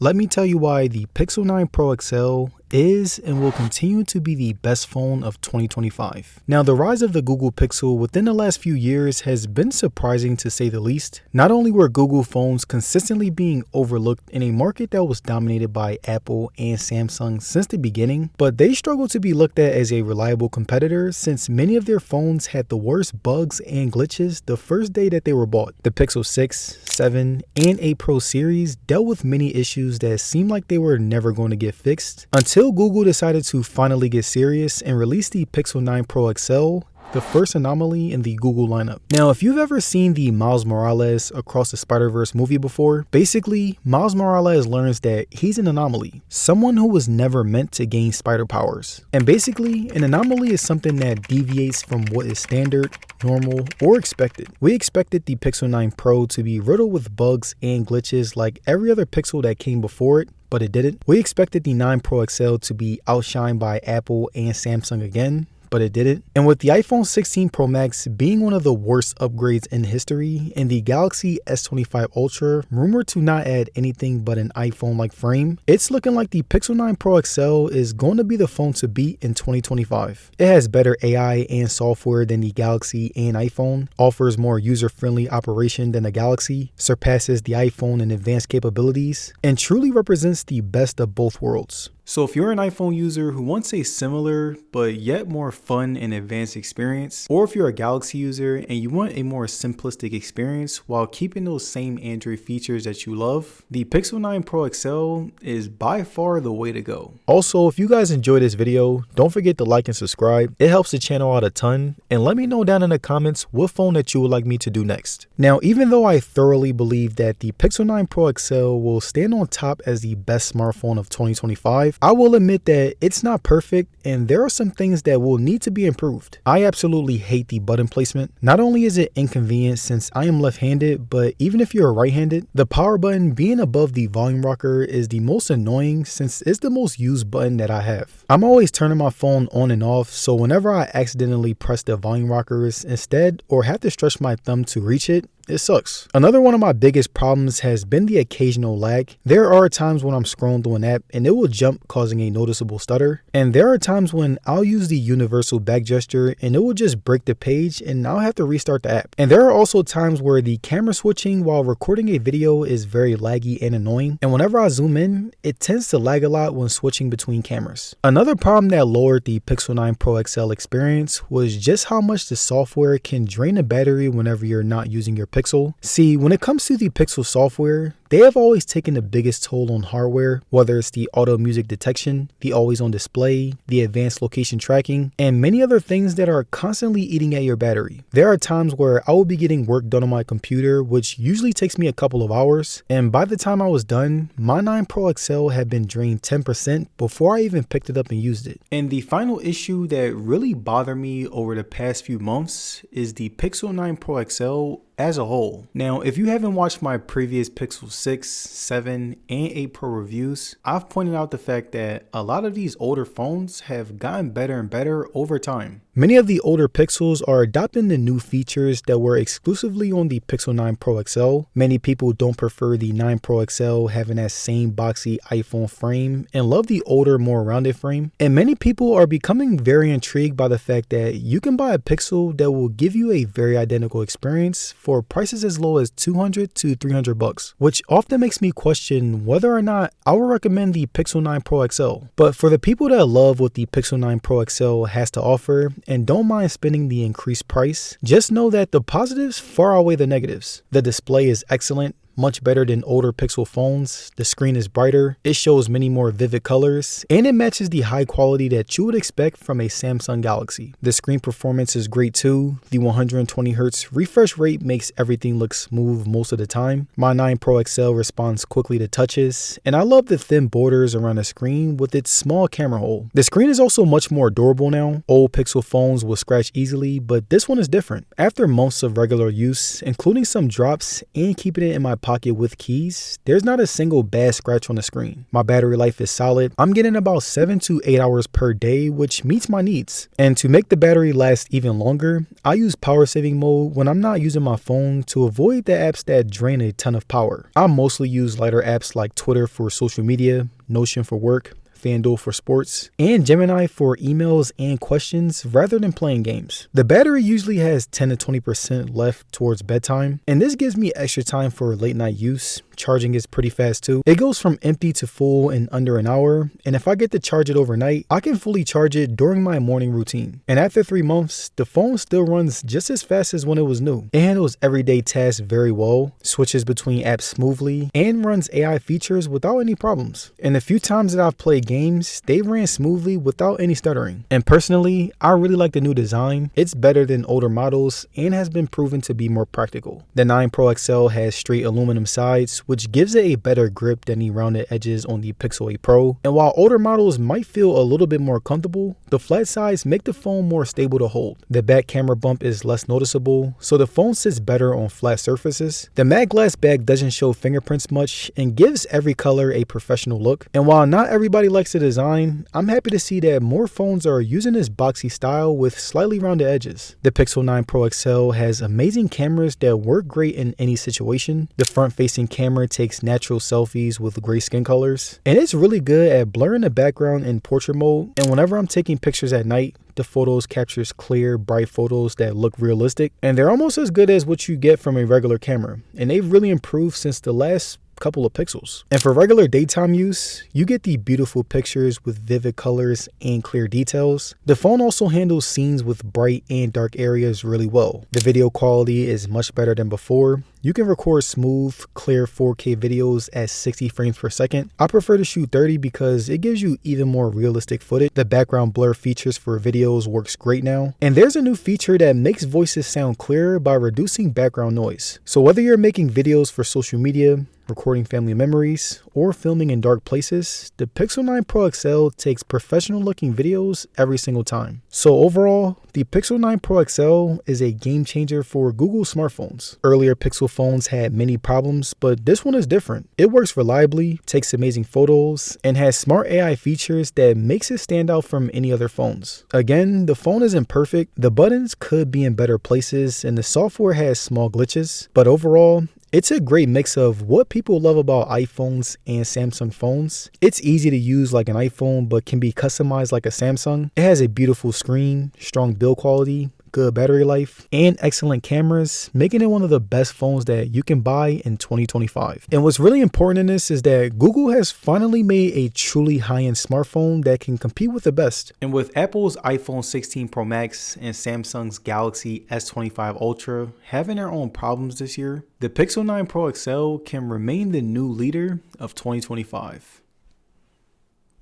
let me tell you why the Pixel 9 Pro XL is and will continue to be the best phone of 2025. Now, the rise of the Google Pixel within the last few years has been surprising to say the least. Not only were Google phones consistently being overlooked in a market that was dominated by Apple and Samsung since the beginning, but they struggled to be looked at as a reliable competitor since many of their phones had the worst bugs and glitches the first day that they were bought. The Pixel 6, 7, and 8 Pro series dealt with many issues that seemed like they were never going to get fixed until Google decided to finally get serious and release the Pixel 9 Pro XL, the first anomaly in the Google lineup. Now, if you've ever seen the Miles Morales Across the Spider-Verse movie before, basically, Miles Morales learns that he's an anomaly, someone who was never meant to gain spider powers. And basically, an anomaly is something that deviates from what is standard, normal, or expected. We expected the Pixel 9 Pro to be riddled with bugs and glitches like every other Pixel that came before it, but it didn't. We expected the 9 Pro XL to be outshined by Apple and Samsung again, but it didn't. And with the iPhone 16 Pro Max being one of the worst upgrades in history and the Galaxy S25 Ultra rumored to not add anything but an iPhone-like frame, it's looking like the Pixel 9 Pro XL is going to be the phone to beat in 2025. It has better AI and software than the Galaxy and iPhone, offers more user-friendly operation than the Galaxy, surpasses the iPhone in advanced capabilities, and truly represents the best of both worlds. So if you're an iPhone user who wants a similar but yet more fun and advanced experience, or if you're a Galaxy user and you want a more simplistic experience while keeping those same Android features that you love, the Pixel 9 Pro XL is by far the way to go. Also, if you guys enjoyed this video, don't forget to like and subscribe. It helps the channel out a ton, and let me know down in the comments what phone that you would like me to do next. Now, even though I thoroughly believe that the Pixel 9 Pro XL will stand on top as the best smartphone of 2025, I will admit that it's not perfect and there are some things that will need to be improved. I absolutely hate the button placement. Not only is it inconvenient since I am left-handed, but even if you're right-handed, the power button being above the volume rocker is the most annoying since it's the most used button that I have. I'm always turning my phone on and off, so whenever I accidentally press the volume rockers instead or have to stretch my thumb to reach it, it sucks. Another one of my biggest problems has been the occasional lag. There are times when I'm scrolling through an app and it will jump, causing a noticeable stutter. And there are times when I'll use the universal back gesture and it will just break the page and I'll have to restart the app. And there are also times where the camera switching while recording a video is very laggy and annoying. And whenever I zoom in, it tends to lag a lot when switching between cameras. Another problem that lowered the Pixel 9 Pro XL experience was just how much the software can drain the battery whenever you're not using your Pixel. See, when it comes to the Pixel software, they have always taken the biggest toll on hardware, whether it's the auto music detection, the always on display, the advanced location tracking, and many other things that are constantly eating at your battery. There are times where I will be getting work done on my computer, which usually takes me a couple of hours, and by the time I was done, my 9 Pro XL had been drained 10% before I even picked it up and used it. And the final issue that really bothered me over the past few months is the Pixel 9 Pro XL as a whole. Now, if you haven't watched my previous Pixel 6, 7, and 8 Pro reviews, I've pointed out the fact that a lot of these older phones have gotten better and better over time. Many of the older Pixels are adopting the new features that were exclusively on the Pixel 9 Pro XL. Many people don't prefer the 9 Pro XL having that same boxy iPhone frame and love the older, more rounded frame. And many people are becoming very intrigued by the fact that you can buy a Pixel that will give you a very identical experience for prices as low as $200 to $300, which often makes me question whether or not I would recommend the Pixel 9 Pro XL. But for the people that love what the Pixel 9 Pro XL has to offer and don't mind spending the increased price, just know that the positives far outweigh the negatives. The display is excellent, much better than older Pixel phones. The screen is brighter, it shows many more vivid colors, and it matches the high quality that you would expect from a Samsung Galaxy. The screen performance is great too. The 120Hz refresh rate makes everything look smooth most of the time. My 9 Pro XL responds quickly to touches, and I love the thin borders around the screen with its small camera hole. The screen is also much more durable now. Old Pixel phones will scratch easily, but this one is different. After months of regular use, including some drops and keeping it in my pocket pocket with keys, there's not a single bad scratch on the screen. My battery life is solid. I'm getting about 7 to 8 hours per day, which meets my needs. And to make the battery last even longer, I use power saving mode when I'm not using my phone to avoid the apps that drain a ton of power. I mostly use lighter apps like Twitter for social media, Notion for work, FanDuel for sports, and Gemini for emails and questions rather than playing games. The battery usually has 10 to 20% left towards bedtime, and this gives me extra time for late night use. Charging is pretty fast too. It goes from empty to full in under an hour, and if I get to charge it overnight, I can fully charge it during my morning routine. And after 3 months, the phone still runs just as fast as when it was new. It handles everyday tasks very well, switches between apps smoothly, and runs AI features without any problems. And the few times that I've played games, they ran smoothly without any stuttering. And personally, I really like the new design. It's better than older models and has been proven to be more practical. The 9 Pro XL has straight aluminum sides, which gives it a better grip than the rounded edges on the Pixel 8 Pro. And while older models might feel a little bit more comfortable, the flat sides make the phone more stable to hold. The back camera bump is less noticeable, so the phone sits better on flat surfaces. The matte glass back doesn't show fingerprints much and gives every color a professional look. And while not everybody likes the design, I'm happy to see that more phones are using this boxy style with slightly rounded edges. The Pixel 9 Pro XL has amazing cameras that work great in any situation. The front-facing camera takes natural selfies with gray skin colors, and it's really good at blurring the background in portrait mode. And whenever I'm taking pictures at night, the photos captures clear, bright photos that look realistic, and they're almost as good as what you get from a regular camera. And they've really improved since the last couple of pixels. And for regular daytime use, you get the beautiful pictures with vivid colors and clear details. The phone also handles scenes with bright and dark areas really well. The video quality is much better than before. You can record smooth, clear 4K videos at 60 frames per second. I prefer to shoot 30 because it gives you even more realistic footage. The background blur features for videos works great now. And there's a new feature that makes voices sound clearer by reducing background noise. So whether you're making videos for social media, recording family memories, or filming in dark places, the Pixel 9 Pro XL takes professional looking videos every single time. So overall, the Pixel 9 Pro XL is a game changer for Google smartphones. Earlier Pixel phones had many problems, but this one is different. It works reliably, takes amazing photos, and has smart AI features that makes it stand out from any other phones. Again, the phone isn't perfect, the buttons could be in better places, and the software has small glitches, but overall, it's a great mix of what people love about iPhones and Samsung phones. It's easy to use like an iPhone, but can be customized like a Samsung. It has a beautiful screen, strong build quality, good battery life, and excellent cameras, making it one of the best phones that you can buy in 2025. And what's really important in this is that Google has finally made a truly high-end smartphone that can compete with the best. And with Apple's iPhone 16 Pro Max and Samsung's Galaxy S25 Ultra having their own problems this year, the Pixel 9 Pro XL can remain the new leader of 2025.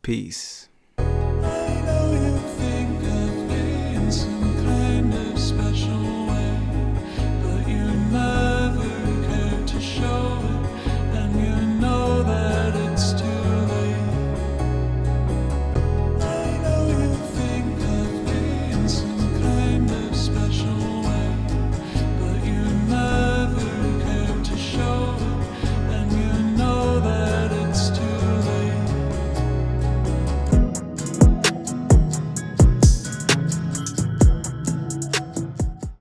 Peace.